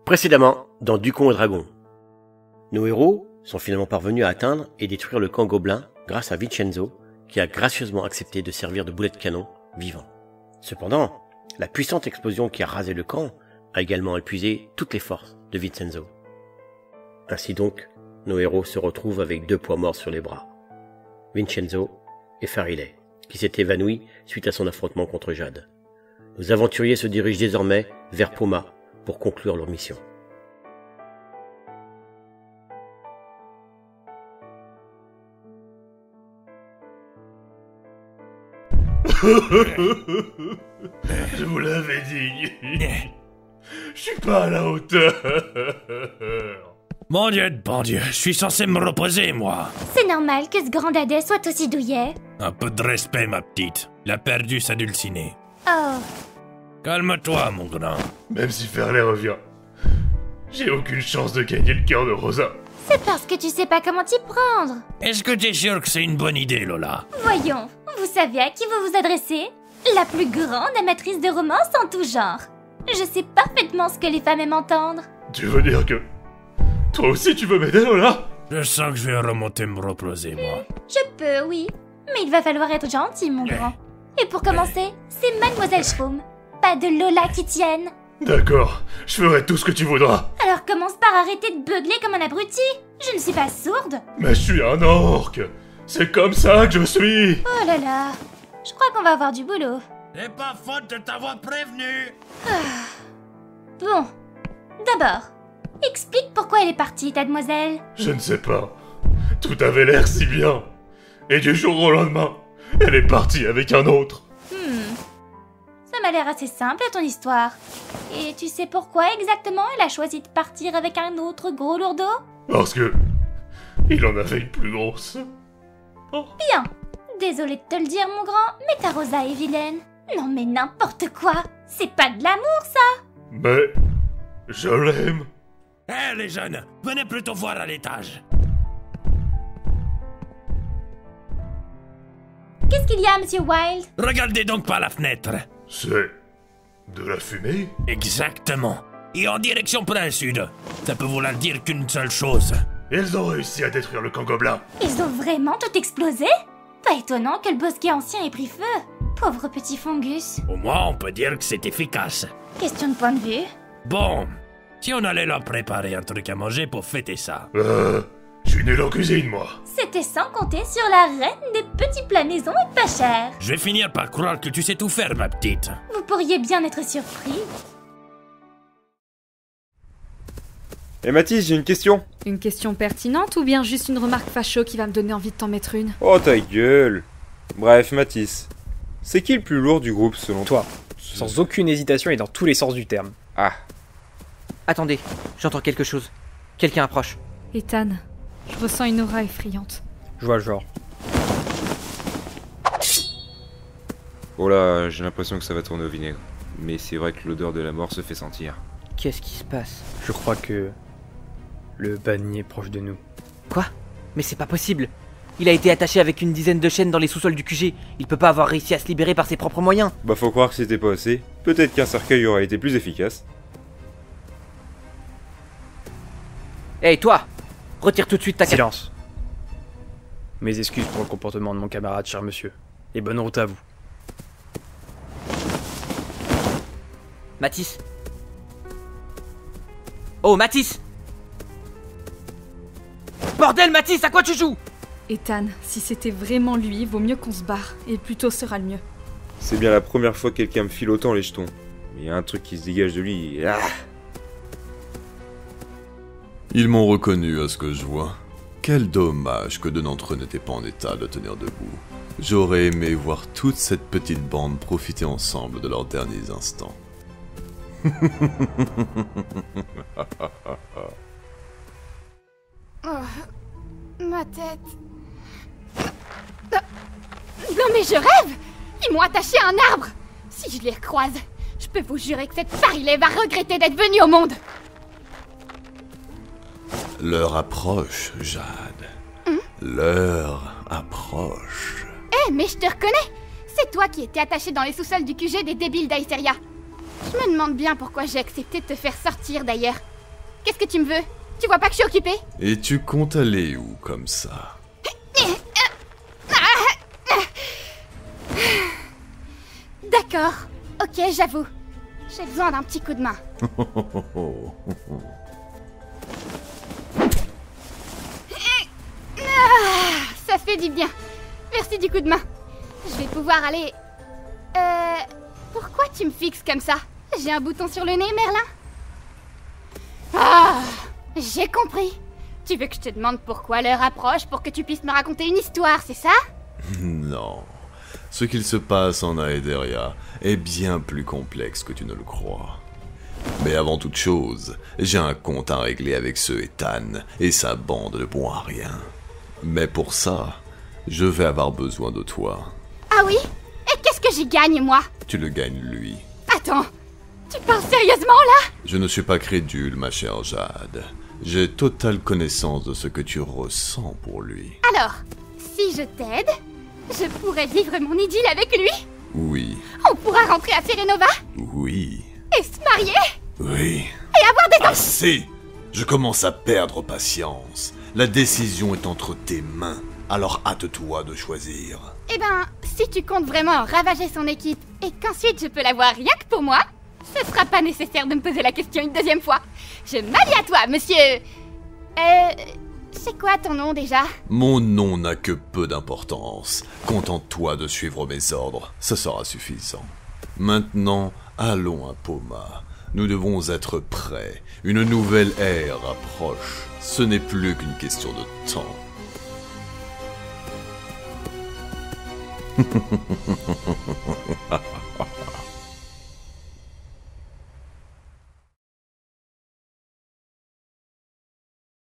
Précédemment, dans Ducon et Dragon. Nos héros sont finalement parvenus à atteindre et détruire le camp gobelin grâce à Vincenzo, qui a gracieusement accepté de servir de boulet de canon vivant. Cependant, la puissante explosion qui a rasé le camp a également épuisé toutes les forces de Vincenzo. Ainsi donc, nos héros se retrouvent avec 2 poids morts sur les bras. Vincenzo et Farilei, qui s'est évanoui suite à son affrontement contre Jade. Nos aventuriers se dirigent désormais vers Poma pour conclure leur mission. Je vous l'avais dit. Je suis pas à la hauteur. Mon Dieu, je suis censé me reposer, moi. C'est normal que ce grand dadais soit aussi douillet. Un peu de respect, ma petite. Il a perdu sa dulcinée. Oh, Calme-toi, mon grand. Même si Fairley revient, j'ai aucune chance de gagner le cœur de Rosa. c'est parce que tu sais pas comment t'y prendre. Est-ce que t'es sûr que c'est une bonne idée, Lola? Voyons, vous savez à qui vous vous adressez? La plus grande amatrice de romance en tout genre. Je sais parfaitement ce que les femmes aiment entendre. Tu veux dire que... Toi aussi tu veux m'aider, Lola? Je sens que je vais remonter me reposer, moi. Je peux, oui. Mais il va falloir être gentil, mon grand. Et pour commencer, c'est Mademoiselle Schroom, pas de Lola qui tienne. D'accord, je ferai tout ce que tu voudras. Alors commence par arrêter de beugler comme un abruti. Je ne suis pas sourde. Mais je suis un orc. C'est comme ça que je suis. Oh là là. Je crois qu'on va avoir du boulot. C'est pas faute de t'avoir prévenu. Bon. D'abord, explique pourquoi elle est partie, ta demoiselle. Je ne sais pas. Tout avait l'air si bien. Et du jour au lendemain, elle est partie avec un autre. Ça m'a l'air assez simple, ton histoire. Et tu sais pourquoi exactement elle a choisi de partir avec un autre gros lourdeau? Parce que... il en avait une plus grosse. Oh. Bien. Désolée de te le dire, mon grand, mais ta Rosa est vilaine. Non mais n'importe quoi. C'est pas de l'amour, ça. Mais... je l'aime. Hé, les jeunes, venez plutôt voir à l'étage. Qu'est-ce qu'il y a, Monsieur Wilde? Regardez donc par la fenêtre. C'est... de la fumée? Exactement. Et en direction plein sud. Ça peut vouloir dire qu'une seule chose. Ils ont réussi à détruire le camp gobelin. Ils ont vraiment tout explosé? Pas étonnant que le bosquet ancien ait pris feu. Pauvre petit fungus. Au moins, on peut dire que c'est efficace. Question de point de vue. Bon, si on allait leur préparer un truc à manger pour fêter ça. Je suis nul en cuisine, moi. C'était sans compter sur la reine des petits plats maison et pas chers. Je vais finir par croire que tu sais tout faire, ma petite. Vous pourriez bien être surpris. Eh Mathis, j'ai une question. Une question pertinente ou bien juste une remarque facho qui va me donner envie de t'en mettre une? Oh ta gueule. Bref, Mathis, c'est qui le plus lourd du groupe selon toi? Sans aucune hésitation et dans tous les sens du terme. Ah, Attendez, j'entends quelque chose. Quelqu'un approche. Ethan, je ressens une aura effrayante. Je vois le genre. oh là, j'ai l'impression que ça va tourner au vinaigre. Mais c'est vrai que l'odeur de la mort se fait sentir. Qu'est-ce qui se passe? Je crois que... le banni est proche de nous. Quoi? Mais c'est pas possible. Il a été attaché avec une dizaine de chaînes dans les sous-sols du QG. Il peut pas avoir réussi à se libérer par ses propres moyens. Bah faut croire que c'était pas assez. Peut-être qu'un cercueil aurait été plus efficace. Hey toi! Retire tout de suite ta carte. Silence. Mes excuses pour le comportement de mon camarade, cher monsieur. Et bonne route à vous. Mathis? Oh, Mathis! Bordel, Mathis, à quoi tu joues? Ethan, si c'était vraiment lui, vaut mieux qu'on se barre, et plus tôt sera le mieux. C'est bien la première fois que quelqu'un me file autant les jetons. Mais y a un truc qui se dégage de lui. Ah. Ils m'ont reconnu à ce que je vois. Quel dommage que deux d'entre eux n'étaient pas en état de tenir debout. J'aurais aimé voir toute cette petite bande profiter ensemble de leurs derniers instants. Oh, ma tête. Non mais je rêve! Ils m'ont attaché à un arbre! Si je les recroise, je peux vous jurer que cette Farilei va regretter d'être venue au monde! L'heure approche, Jade. L'heure approche. Eh, mais je te reconnais! C'est toi qui étais attaché dans les sous-sols du QG des débiles d'Aetheria. Je me demande bien pourquoi j'ai accepté de te faire sortir d'ailleurs. Qu'est-ce que tu me veux? Tu vois pas que je suis occupée? Et tu comptes aller où comme ça? D'accord. Ok, j'avoue. J'ai besoin d'un petit coup de main. Ça fait du bien. Merci du coup de main. Je vais pouvoir aller... Pourquoi tu me fixes comme ça? J'ai un bouton sur le nez, Merlin? Ah, j'ai compris. Tu veux que je te demande pourquoi l'heure approche pour que tu puisses me raconter une histoire, c'est ça? Non. Ce qu'il se passe en Aederia est bien plus complexe que tu ne le crois. Mais avant toute chose, j'ai un compte à régler avec ce Ethan et sa bande de bons à rien. Mais pour ça, je vais avoir besoin de toi. Ah oui? Et qu'est-ce que j'y gagne, moi? Tu le gagnes lui. Attends, tu parles sérieusement, là? Je ne suis pas crédule, ma chère Jade. J'ai totale connaissance de ce que tu ressens pour lui. Alors, si je t'aide, je pourrais vivre mon idylle avec lui? Oui. On pourra rentrer à Serenova? Oui. Et se marier? Oui. Et avoir des enfants? Assez! Je commence à perdre patience. La décision est entre tes mains, alors hâte-toi de choisir. Eh ben, si tu comptes vraiment ravager son équipe et qu'ensuite je peux l'avoir rien que pour moi, ce sera pas nécessaire de me poser la question une deuxième fois. Je m'allie à toi, monsieur... c'est quoi ton nom déjà? Mon nom n'a que peu d'importance. Contente-toi de suivre mes ordres, ce sera suffisant. Maintenant, allons à Poma. Nous devons être prêts. Une nouvelle ère approche. Ce n'est plus qu'une question de temps.